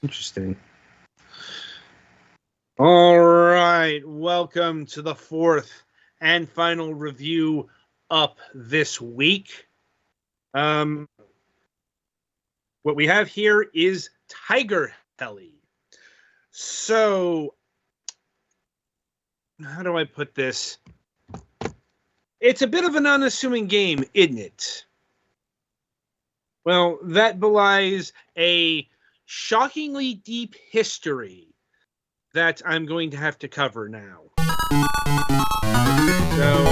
Interesting. All right, welcome to the fourth and final review up this week. What we have here is Tiger Heli. So, how do I put this? It's a bit of an unassuming game, isn't it? Well, that belies a shockingly deep history that I'm going to have to cover now. So,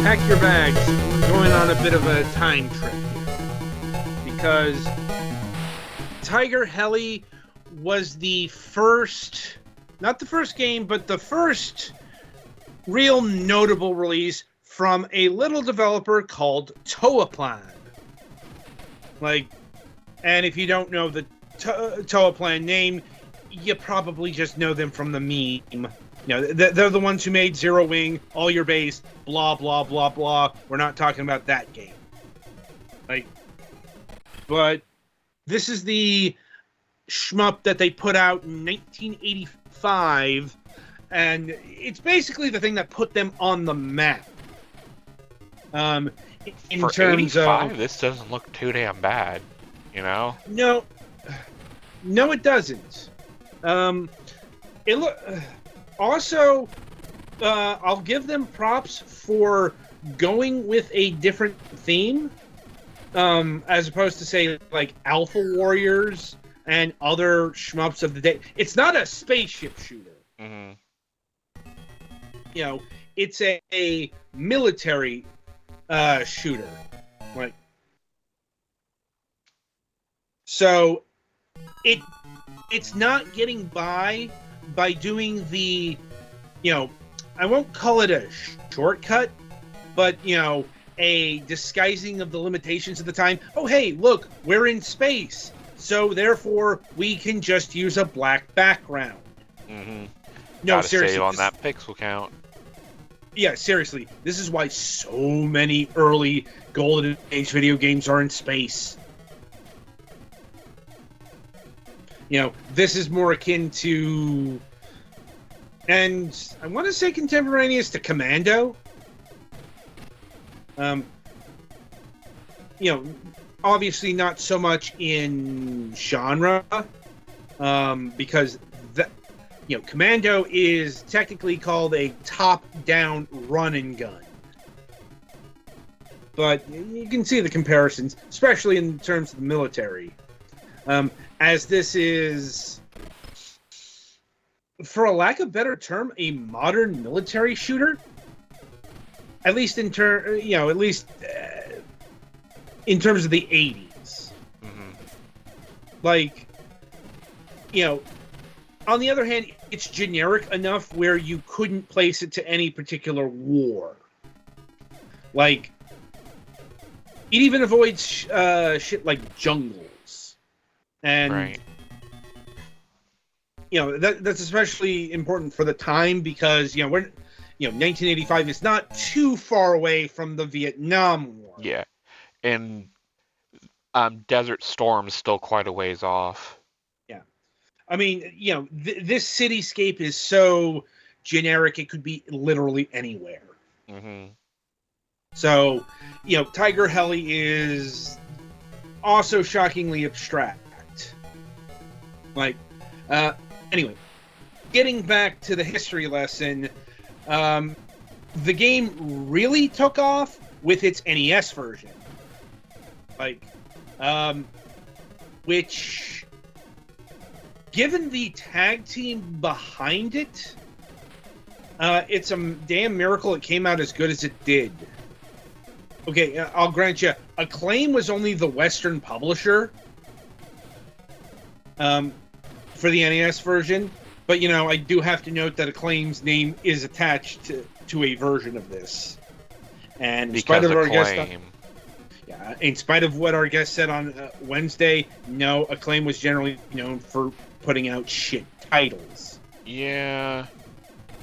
pack your bags. We're going on a bit of a time trip here. Because Tiger Heli was the first, not the first game, but the first real notable release from a little developer called Toaplan. And if you don't know the Toaplan name, you probably just know them from the meme. You know, they're the ones who made Zero Wing, All Your Base, blah, blah, blah, blah. We're not talking about that game. But this is the shmup that they put out in 1985, and it's basically the thing that put them on the map. In For terms 85, of... this doesn't look too damn bad, you know? No, it doesn't. Also, I'll give them props for going with a different theme, as opposed to, say, like Alpha Warriors and other shmups of the day. It's not a spaceship shooter. Mm-hmm. You know, it's a military shooter. So it's not getting by doing the, I won't call it a shortcut, but, a disguising of the limitations of the time. Oh, hey, look, we're in space, so therefore we can just use a black background. Mm-hmm. No, Gotta seriously. save on that pixel count. Yeah, seriously. This is why so many early Golden Age video games are in space. This is more akin to, and I want to say contemporaneous to Commando. Obviously not so much in genre, because Commando is technically called a top-down run-and-gun. But you can see the comparisons, especially in terms of the military. As this is, for a lack of a better term, a modern military shooter. At least in terms of the 80s. Mm-hmm. On the other hand, it's generic enough where you couldn't place it to any particular war. It even avoids shit like jungles. And, right. That's especially important for the time because, 1985 is not too far away from the Vietnam War. Yeah. And Desert Storm's still quite a ways off. Yeah. I mean, this cityscape is so generic, it could be literally anywhere. Mm-hmm. So, Tiger Heli is also shockingly abstract. Anyway, getting back to the history lesson, the game really took off with its NES version. Which, given the tag team behind it, it's a damn miracle it came out as good as it did. Okay, I'll grant you, Acclaim was only the Western publisher for the NES version, but I do have to note that Acclaim's name is attached to a version of this. And in spite of what our guest said on Wednesday, no, Acclaim was generally known for putting out shit titles. Yeah.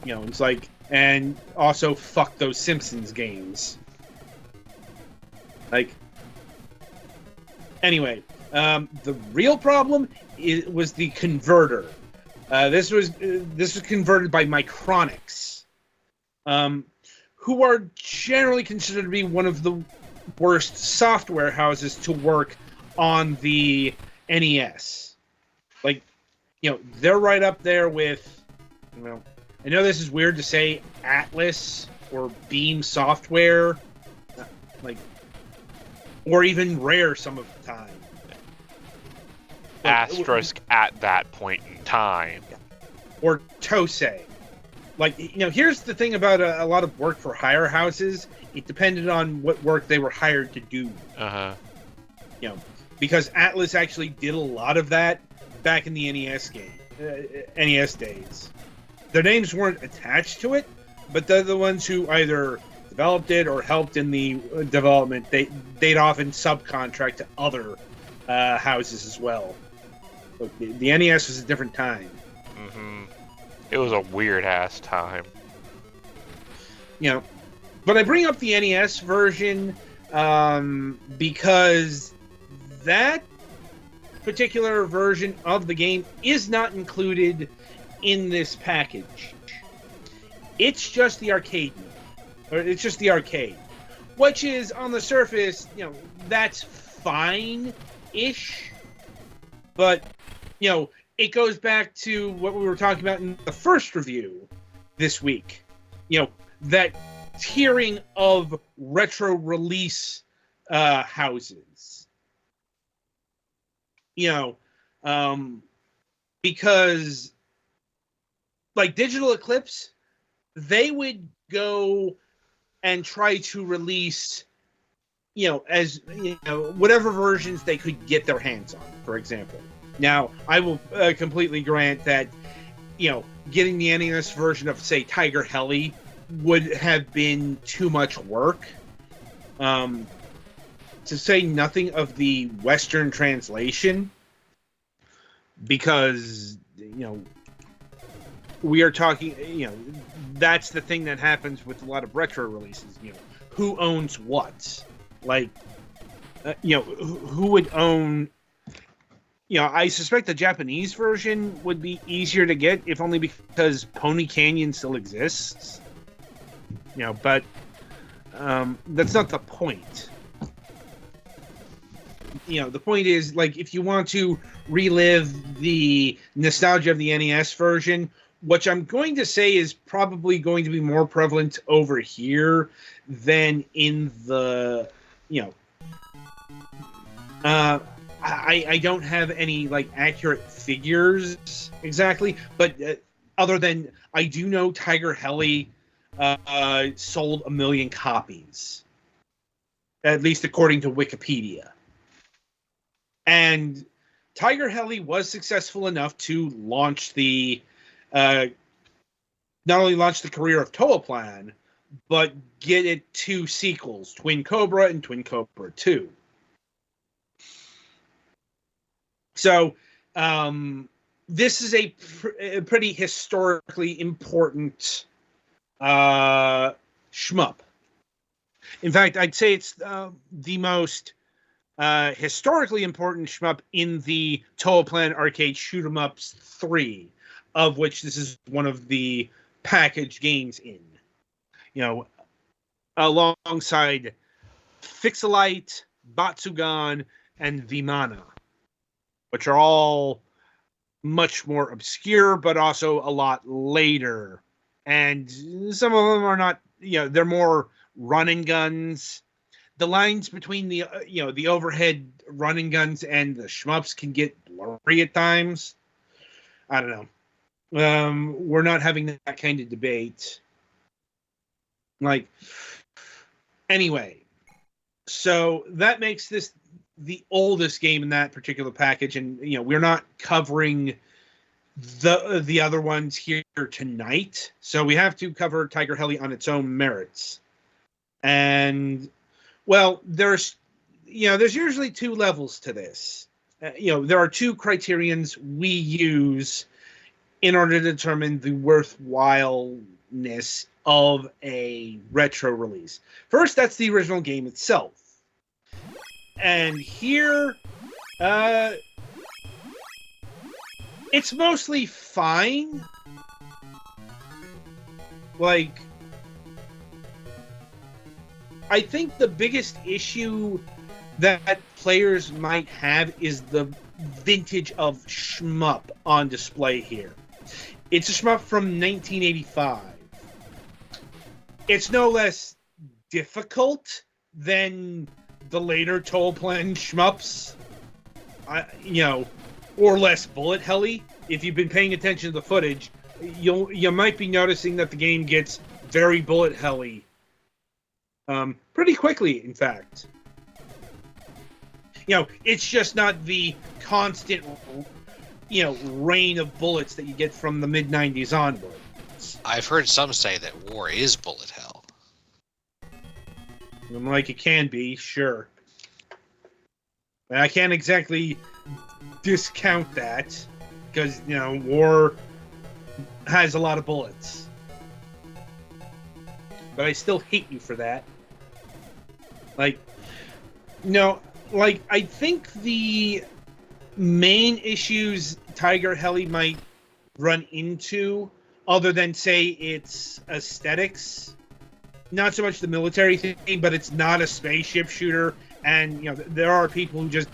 It's and also fuck those Simpsons games. Anyway, The real problem was the converter. This was converted by Micronics, who are generally considered to be one of the worst software houses to work on the NES. Like, they're right up there with, I know this is weird to say, Atlas or Beam Software, or even Rare some of the time. Asterisk at that point in time. Or Tosei. Here's the thing about a lot of work for hire houses. It depended on what work they were hired to do. Because Atlas actually did a lot of that back in the NES NES days. Their names weren't attached to it, but they're the ones who either developed it or helped in the development. They'd often subcontract to other houses as well. Look, the NES was a different time. It was a weird-ass time. But I bring up the NES version because that particular version of the game is not included in this package. It's just the arcade mode. Or it's just the arcade. Which is, on the surface, that's fine-ish. But, it goes back to what we were talking about in the first review this week. That tiering of retro release houses. Because, like Digital Eclipse, they would go and try to release, as whatever versions they could get their hands on, for example. Now, I will completely grant that, getting the NES version of, say, Tiger Heli would have been too much work. To say nothing of the Western translation, because, we are talking, that's the thing that happens with a lot of retro releases, who owns what? Who would own... I suspect the Japanese version would be easier to get, if only because Pony Canyon still exists. But that's not the point. The point is, if you want to relive the nostalgia of the NES version, which I'm going to say is probably going to be more prevalent over here than in the, I don't have any accurate figures exactly, but other than I do know Tiger Heli sold 1 million copies, at least according to Wikipedia. And Tiger Heli was successful enough to launch not only launch the career of Toaplan, but get it 2 sequels, Twin Cobra and Twin Cobra 2. So, this is a pretty historically important shmup. In fact, I'd say it's the most historically important shmup in the Toaplan Arcade Shoot 'em Ups 3, of which this is one of the packaged games in. Alongside Fixelite, Batsugan, and Vimana, which are all much more obscure, but also a lot later. And some of them are not, they're more run and guns. The lines between the, the overhead run and guns and the shmups can get blurry at times. I don't know. We're not having that kind of debate. Anyway. So that makes this the oldest game in that particular package, and we're not covering the other ones here tonight, so we have to cover Tiger Heli on its own merits. And there's usually 2 levels to this. There are 2 criterions we use in order to determine the worthwhileness of a retro release. First, that's the original game itself. And here, Uh, it's mostly fine. Like, I think the biggest issue that players might have is the vintage of shmup on display here. It's a shmup from 1985. It's no less difficult than the later Toll-Plan shmups, or less bullet helly. If you've been paying attention to the footage, you might be noticing that the game gets very bullet helly pretty quickly, in fact. It's just not the constant, rain of bullets that you get from the mid-90s onwards. I've heard some say that war is bullet hell. I'm like, it can be, sure. I can't exactly discount that, because, war has a lot of bullets. But I still hate you for that. I think the main issues Tiger Heli might run into, other than, say, its aesthetics, not so much the military thing, but it's not a spaceship shooter, and, there are people who just,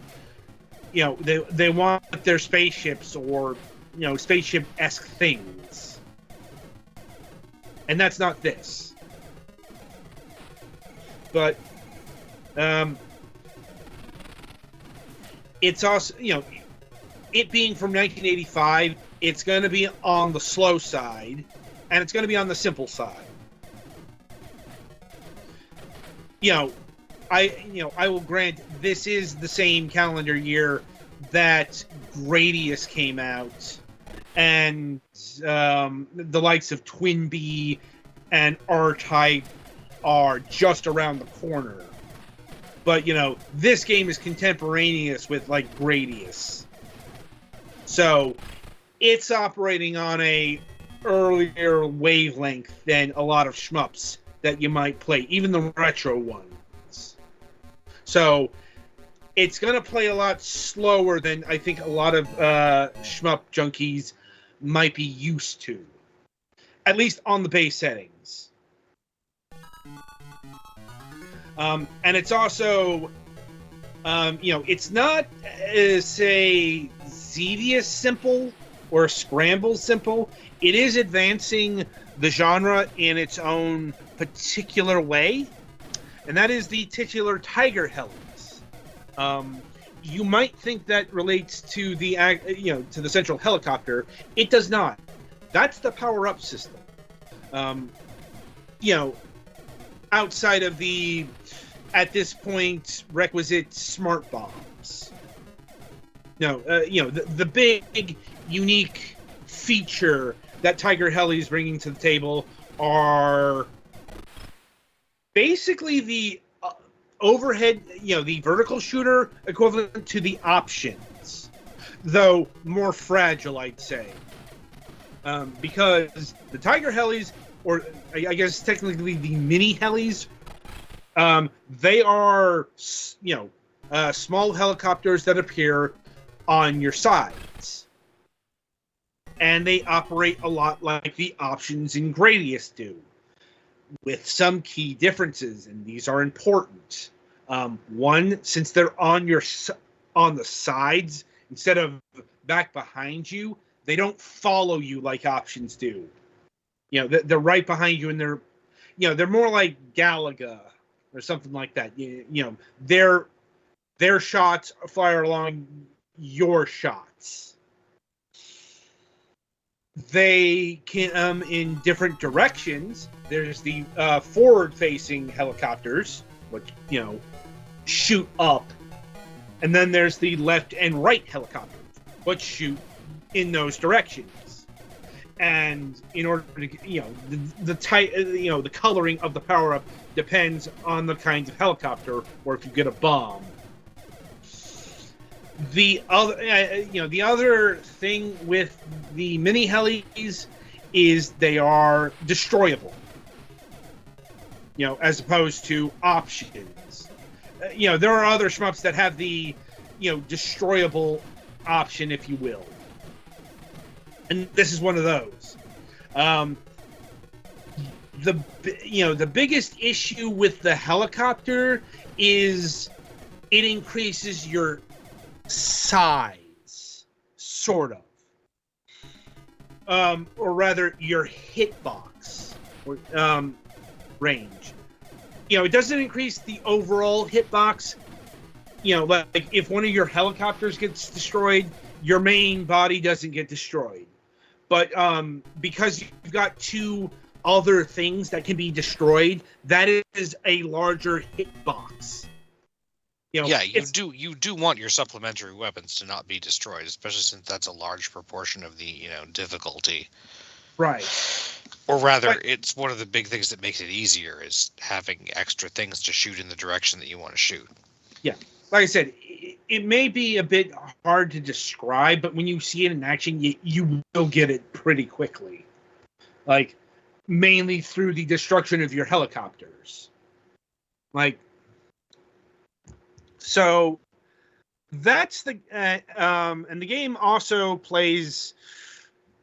they want their spaceships or, spaceship-esque things. And that's not this. But, it's also, it being from 1985, it's going to be on the slow side, and it's going to be on the simple side. I will grant this is the same calendar year that Gradius came out, and the likes of Twinbee and R-Type are just around the corner. But, this game is contemporaneous with, Gradius. So, it's operating on a earlier wavelength than a lot of shmups that you might play, even the retro ones. So, it's going to play a lot slower than I think a lot of shmup junkies might be used to. At least on the base settings. And it's also, it's not, say, Xevious simple or Scramble simple. It is advancing the genre in its own particular way, and that is the titular Tiger Helis. You might think that relates to the, to the central helicopter. It does not. That's the power-up system. Outside of the, at this point, requisite smart bombs. The big, unique feature that Tiger Heli is bringing to the table are basically the overhead, the vertical shooter equivalent to the options, though more fragile, I'd say. Because the Tiger Helis, or I guess technically the mini helis, they are, small helicopters that appear on your sides. And they operate a lot like the options in Gradius do, with some key differences, and these are important. One, since they're on the sides instead of back behind you, they don't follow you like options do. They're right behind you, and they're more like Galaga or something like that. Their shots fire along your shots. They can in different directions. There's the forward-facing helicopters, which shoot up, and then there's the left and right helicopters, which shoot in those directions. And in order to, the coloring of the power-up depends on the kinds of helicopter, or if you get a bomb. The other thing with the mini helis is they are destroyable. As opposed to options. There are other shmups that have the, destroyable option, if you will. And this is one of those. The biggest issue with the helicopter is it increases your size, sort of, or rather your hitbox range. It doesn't increase the overall hitbox. Like if one of your helicopters gets destroyed, your main body doesn't get destroyed. But because you've got two other things that can be destroyed, that is a larger hitbox. You do want your supplementary weapons to not be destroyed, especially since that's a large proportion of the difficulty. Right. Or rather, it's one of the big things that makes it easier is having extra things to shoot in the direction that you want to shoot. Yeah. Like I said, it may be a bit hard to describe, but when you see it in action, you will get it pretty quickly. Like, mainly through the destruction of your helicopters. So that's the... and the game also plays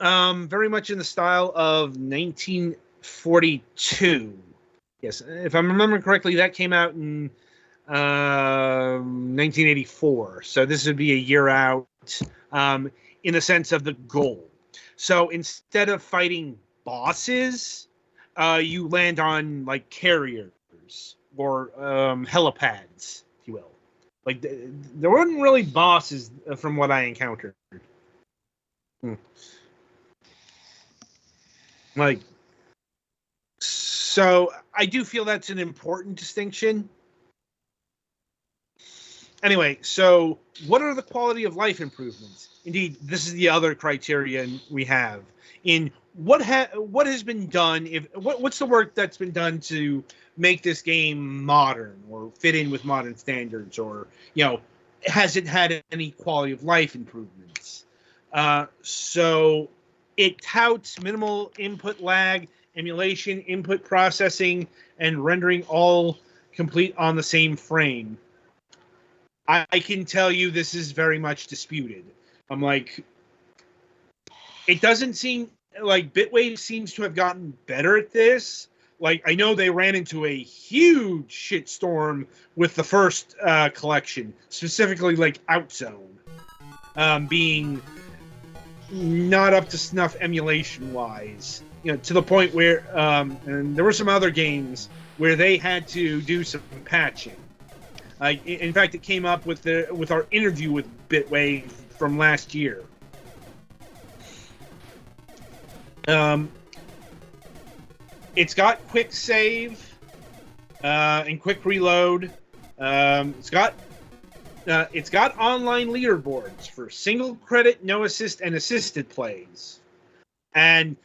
very much in the style of 1942. Yes, if I'm remembering correctly, that came out in 1984. So this would be a year out in the sense of the goal. So instead of fighting bosses, you land on like carriers or helipads, if you will. Like there weren't really bosses from what I encountered. So I do feel that's an important distinction. Anyway, so what are the quality of life improvements? Indeed, this is the other criterion we have in what has been done. What's the work that's been done to make this game modern or fit in with modern standards, or has it had any quality of life improvements? So it touts minimal input lag, emulation, input processing, and rendering all complete on the same frame. I can tell you this is very much disputed. I'm like, it doesn't seem like Bitwave seems to have gotten better at this. Like, I know they ran into a huge shitstorm with the first collection, specifically like Outzone, being not up to snuff emulation-wise. To the point where, and there were some other games where they had to do some patching. In fact, it came up with our interview with Bitwave from last year. It's got quick save and quick reload. It's got online leaderboards for single credit, no assist, and assisted plays. And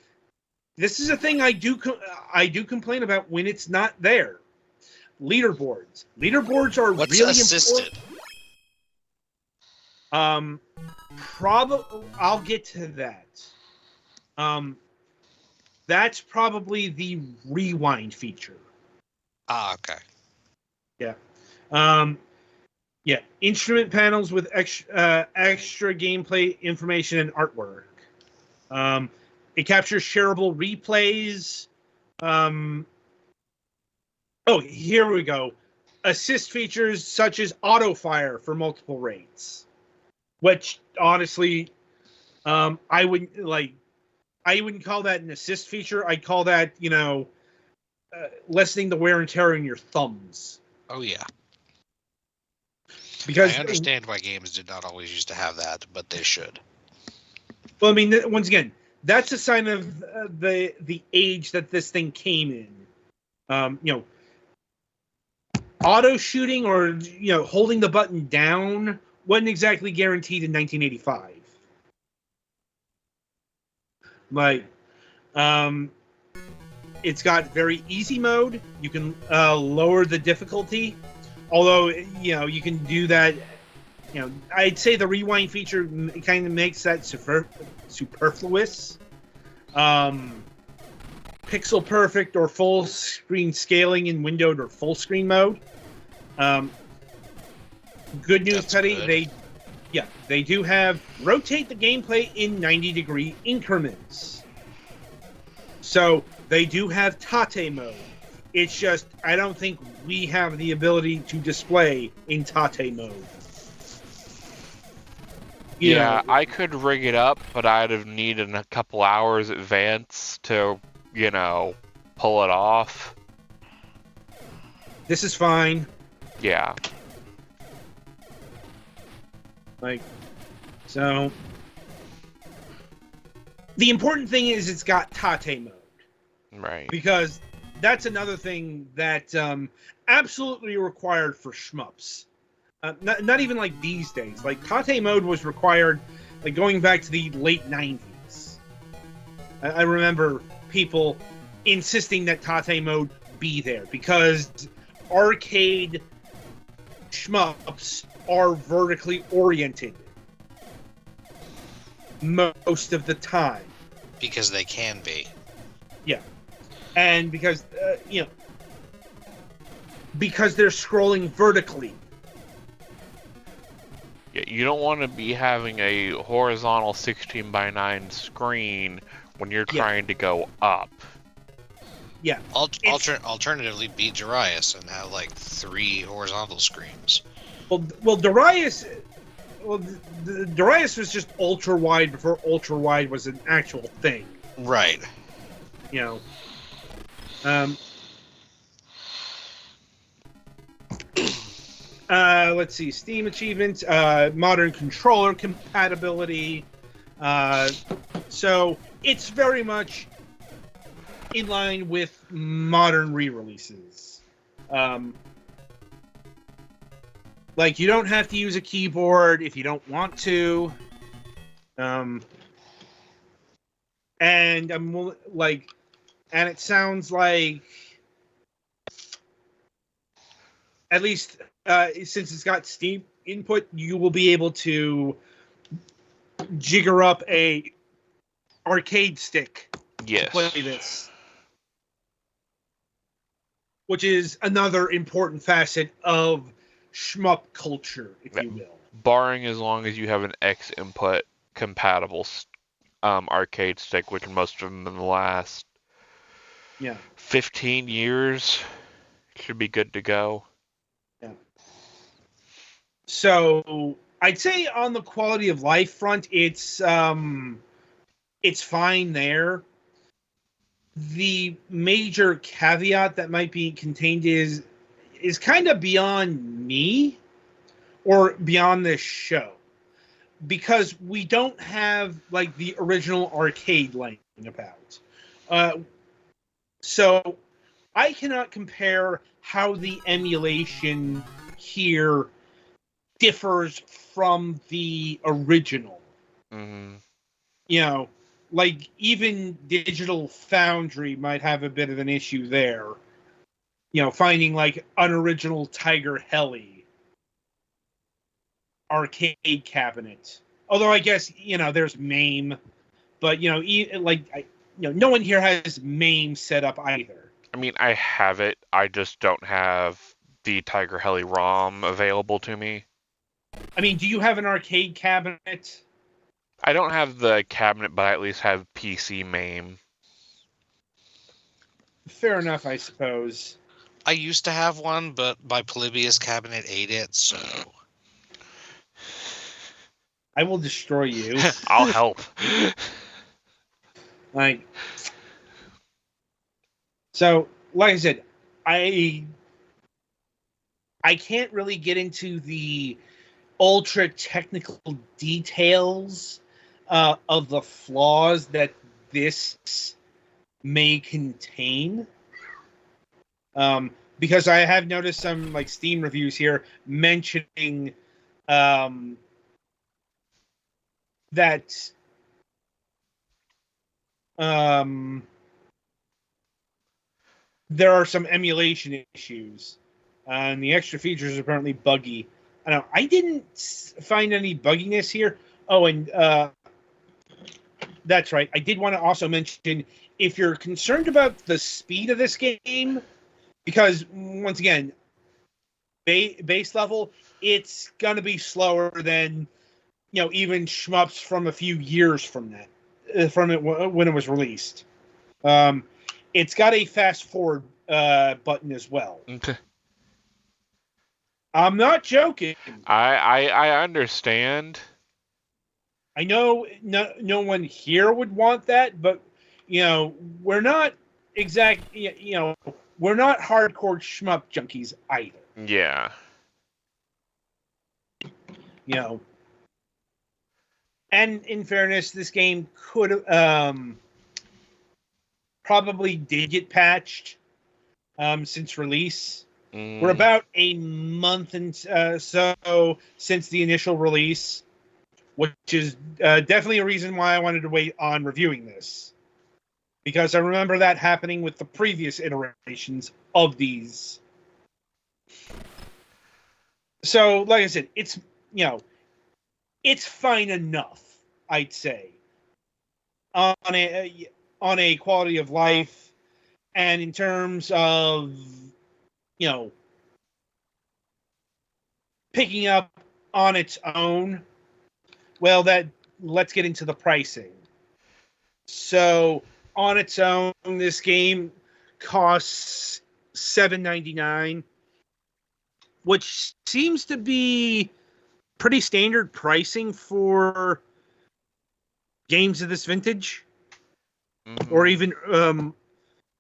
this is a thing I do complain about when it's not there. Leaderboards are What's really assisted? important. I'll get to that. That's probably the rewind feature. Okay. Yeah. Yeah. Instrument panels with extra gameplay information and artwork. It captures shareable replays. Oh, here we go. Assist features such as auto fire for multiple rates, which honestly, I wouldn't call that an assist feature. I'd call that, lessening the wear and tear in your thumbs. Oh yeah. Because I understand why games did not always used to have that, but they should. Well, I mean, once again, that's a sign of the age that this thing came in. Auto shooting or holding the button down wasn't exactly guaranteed in 1985. It's got very easy mode. You can lower the difficulty, although you can do that. I'd say the rewind feature kind of makes that superfluous. Pixel perfect or full screen scaling in windowed or full screen mode. Good news, That's Petty. good. Yeah, they do have rotate the gameplay in 90-degree increments. So they do have Tate mode. It's just, I don't think we have the ability to display in Tate mode. Yeah, I could rig it up, but I'd have needed a couple hours advance to, pull it off. This is fine. Yeah. So the important thing is it's got Tate mode. Right. Because that's another thing that absolutely required for shmups. Not even like these days. Like Tate mode was required, like going back to the late 90s. I remember people insisting that Tate mode be there because arcade shmups are vertically oriented most of the time. Because they can be. Yeah. And because, because they're scrolling vertically. Yeah, you don't want to be having a horizontal 16:9 screen when you're trying to go up. Yeah. Alternatively, beat Darius and have like 3 horizontal screens. Well, Darius. Well, Darius was just ultra wide before ultra wide was an actual thing. Right. Let's see. Steam achievements. Modern controller compatibility. So it's very much in line with modern re-releases. Like, you don't have to use a keyboard if you don't want to. And and it sounds like, at least since it's got Steam input, you will be able to jigger up a arcade stick to play this. Which is another important facet of shmup culture, if you will. Barring as long as you have an X input compatible arcade stick, which most of them in the last 15 years should be good to go. Yeah. So I'd say on the quality of life front, it's fine there. The major caveat that might be contained is kind of beyond me or beyond this show, because we don't have like the original arcade laying about. So I cannot compare how the emulation here differs from the original. Mm-hmm. Like even Digital Foundry might have a bit of an issue there. Finding like unoriginal Tiger Heli arcade cabinet. Although I guess there's MAME, but no one here has MAME set up either. I mean, I have it. I just don't have the Tiger Heli ROM available to me. I mean, do you have an arcade cabinet? I don't have the cabinet, but I at least have PC MAME. Fair enough, I suppose. I used to have one, but my Polybius cabinet ate it, so... I will destroy you. I'll help. So, like I said, I can't really get into the ultra technical details of the flaws that this may contain. Because I have noticed some like Steam reviews here mentioning that there are some emulation issues, and the extra features are apparently buggy. I didn't find any bugginess here. Oh, and that's right. I did want to also mention, if you're concerned about the speed of this game, because once again, base level, it's gonna be slower than even shmups from a few years from that, from it when it was released. It's got a fast forward button as well. Okay. I'm not joking. I understand. I know no one here would want that, but we're not we're not hardcore shmup junkies either. Yeah. And in fairness, this game could probably did get patched since release. We're about a month and so since the initial release, which is definitely a reason why I wanted to wait on reviewing this. Because I remember that happening with the previous iterations of these. So, like I said, it's fine enough, I'd say, on a quality of life, and in terms of picking up on its own. Well, let's get into the pricing. So, on its own, this game costs $7.99, which seems to be pretty standard pricing for games of this vintage, or even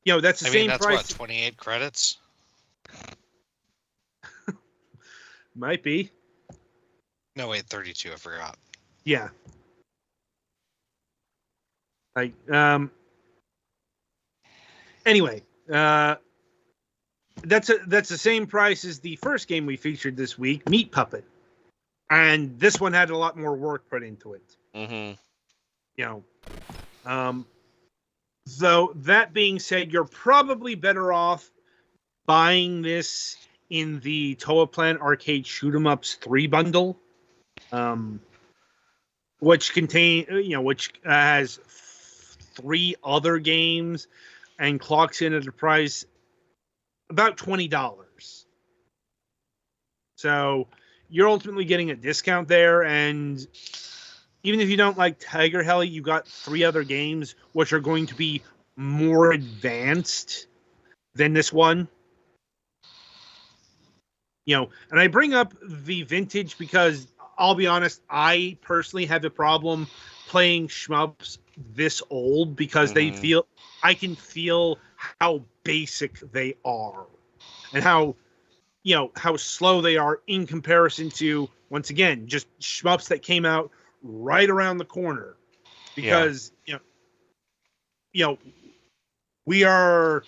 that's the same that's price. what, 28 credits? Might be. No, wait, 32. I forgot. Yeah. Anyway, that's the same price as the first game we featured this week, Meat Puppet, and this one had a lot more work put into it. So that being said, you're probably better off buying this in the Toa Plan Arcade Shoot 'em Ups 3 bundle, which has 3 other games and clocks in at a price about $20. So you're ultimately getting a discount there, and even if you don't like Tiger Heli, you got 3 other games which are going to be more advanced than this one. And I bring up the vintage because I'll be honest, I personally have a problem playing shmups this old because I can feel how basic they are and how slow they are in comparison to, once again, just shmups that came out right around the corner. Because we are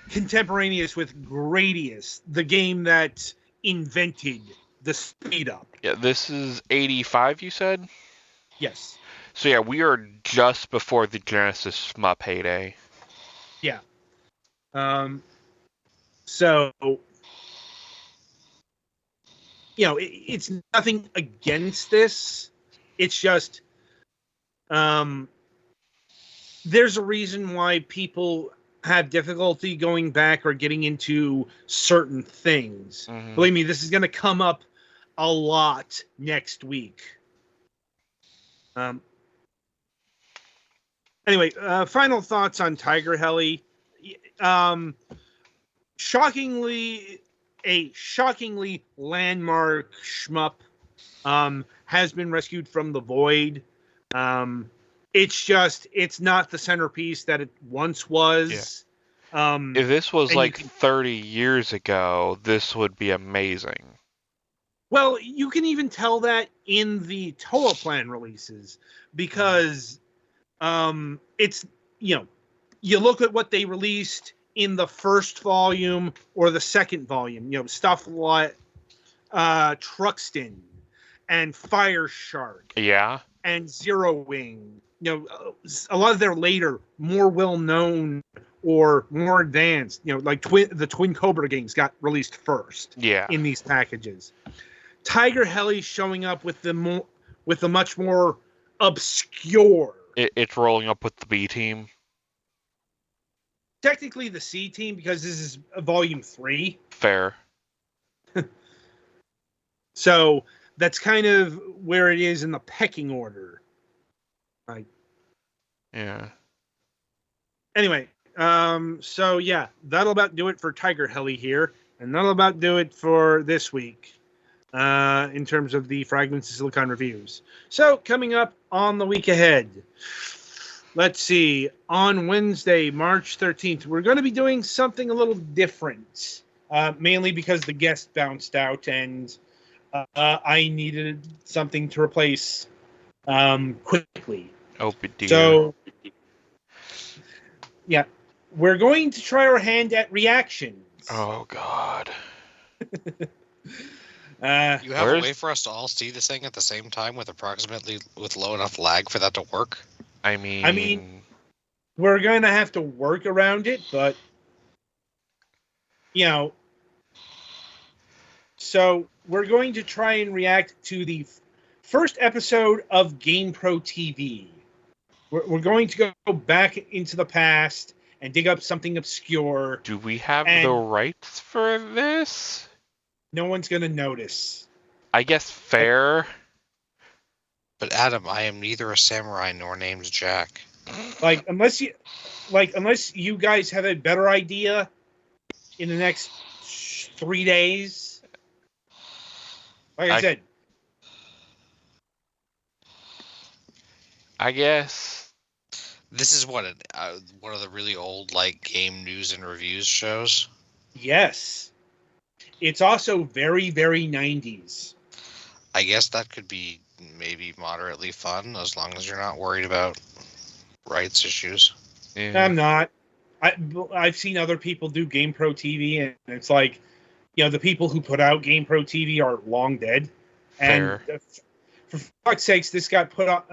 contemporaneous with Gradius, the game that invented the speed up. Yeah, this is 85, you said? Yes. So yeah, we are just before the Genesis shmup heyday. Yeah. So it's nothing against this. It's just there's a reason why people have difficulty going back or getting into certain things. Believe me, this is going to come up a lot next week. Anyway, final thoughts on Tiger Heli. Shockingly landmark shmup has been rescued from the void. It's not the centerpiece that it once was. Yeah. If this was like 30 years ago, this would be amazing. Well, you can even tell that in the Toa Plan releases because it's you look at what they released in the first volume or the second volume, stuff like Truxton and Fire Shark. Yeah. And Zero Wing. A lot of their later, more well-known or more advanced, like the Twin Cobra games got released first. Yeah. In these packages. Tiger Heli showing up with the much more obscure. It's rolling up with the B team. Technically the C team because this is volume 3. Fair. So that's kind of where it is in the pecking order. Like, Yeah. anyway, so yeah, that'll about do it for Tiger Heli here, and that'll about do it for this week. In terms of the Fragments of Silicon reviews. So, coming up on the week ahead, let's see, on Wednesday, March 13th, we're going to be doing something a little different, mainly because the guest bounced out and I needed something to replace quickly. Oh, dear. So, yeah, we're going to try our hand at reactions. Oh, God. You have a way for us to all see this thing at the same time with low enough lag for that to work? I mean, we're going to have to work around it, but so we're going to try and react to the first episode of GamePro TV. We're going to go back into the past and dig up something obscure. Do we have the rights for this? No one's going to notice. I guess fair. But Adam, I am neither a samurai nor named Jack. Unless you guys have a better idea in the next 3 days. Like I said, I guess this is one of the really old game news and reviews shows. Yes, it's also very, very 90s. I guess that could be maybe moderately fun as long as you're not worried about rights issues. Yeah. I'm not. I've seen other people do GamePro TV, and it's like, the people who put out GamePro TV are long dead. Fair. And for fuck's sakes, this got put on.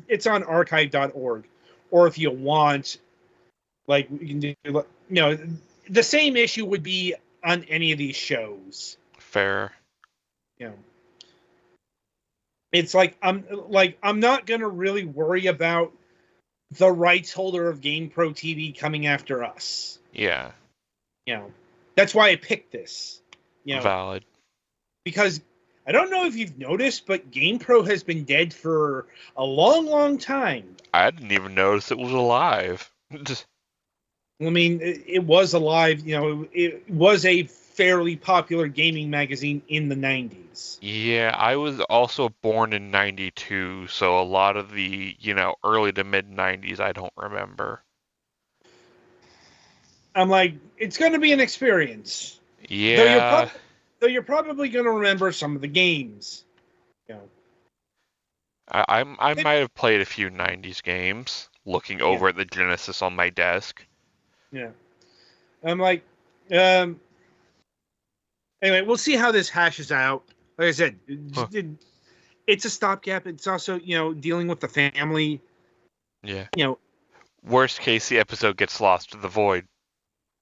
It's on archive.org, or if you want, you can do. The same issue would be on any of these shows. Fair. It's I'm not gonna really worry about the rights holder of GamePro TV coming after us. Yeah. That's why I picked this. Valid. Because I don't know if you've noticed, but GamePro has been dead for a long, long time. I didn't even notice it was alive. I mean, it was alive. It was a fairly popular gaming magazine in the 90s. Yeah, I was also born in 92, so a lot of the, early to mid 90s I don't remember. I'm like, it's going to be an experience. Yeah. Though you're probably going to remember some of the games. I might have played a few 90s games, looking over at the Genesis on my desk. Yeah. I'm like, anyway, we'll see how this hashes out. Like I said, it's a stopgap. It's also, dealing with the family. Yeah. Worst case, the episode gets lost to the void.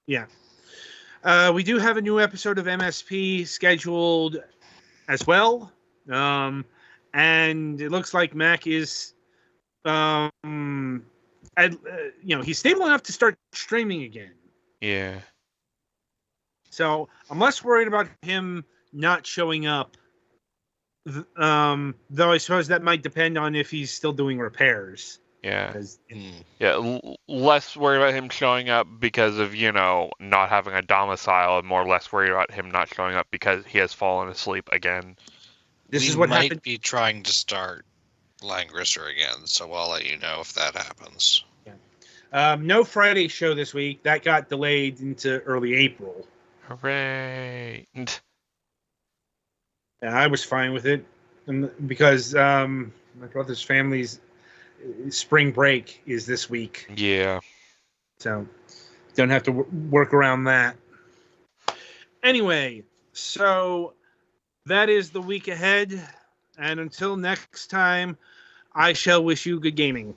Yeah. We do have a new episode of MSP scheduled as well. And it looks like Mac is, he's stable enough to start streaming again. Yeah. So I'm less worried about him not showing up. Though I suppose that might depend on if he's still doing repairs. Yeah. Less worried about him showing up because of, not having a domicile, and more less worried about him not showing up because he has fallen asleep again. This is what might happened. Be trying to start Langrisser again, so I'll let you know if that happens. Yeah. No Friday show this week. That got delayed into early April. Hooray! And I was fine with it, because my brother's family's spring break is this week. Yeah. So don't have to work around that. Anyway, so that is the week ahead. And until next time, I shall wish you good gaming.